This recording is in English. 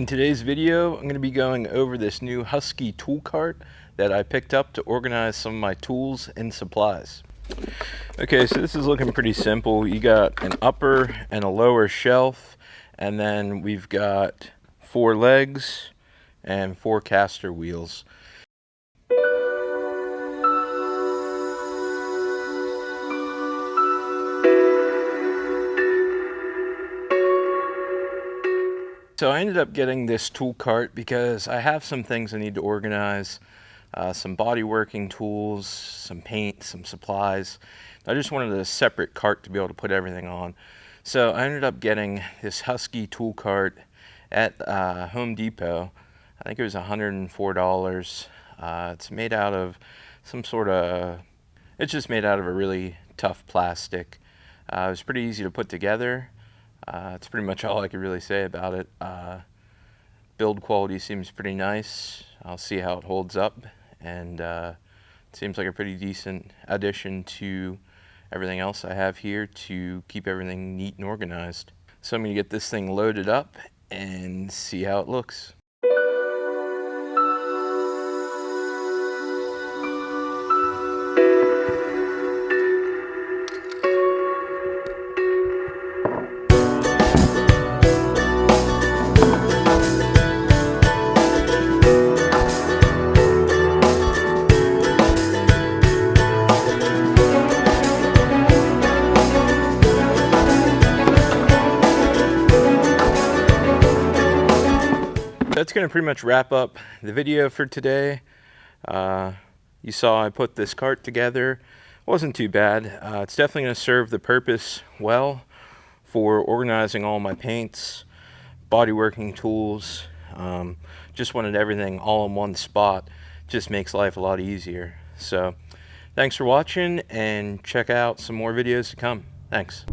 In today's video, I'm going to be going over this new Husky tool cart that I picked up to organize some of my tools and supplies. Okay, so this is looking pretty simple. You got an upper and a lower shelf, and then we've got 4 legs and 4 caster wheels. So I ended up getting this tool cart because I have some things I need to organize, some body working tools, some paint, some supplies. I just wanted a separate cart to be able to put everything on. So I ended up getting this Husky tool cart at Home Depot. I think it was $104. It's made out of some sort of, it's just made out of a really tough plastic. It was pretty easy to put together. It's pretty much all I could really say about it. Build quality seems pretty nice. I'll see how it holds up, and it seems like a pretty decent addition to everything else I have here to keep everything neat and organized. So I'm going to get this thing loaded up and see how it looks. That's going to pretty much wrap up the video for today. You saw I put this cart together. It wasn't too bad. It's definitely going to serve the purpose well for organizing all my paints, body working tools. Just wanted everything all in one spot. Just makes life a lot easier. So thanks for watching, and check out some more videos to come. Thanks.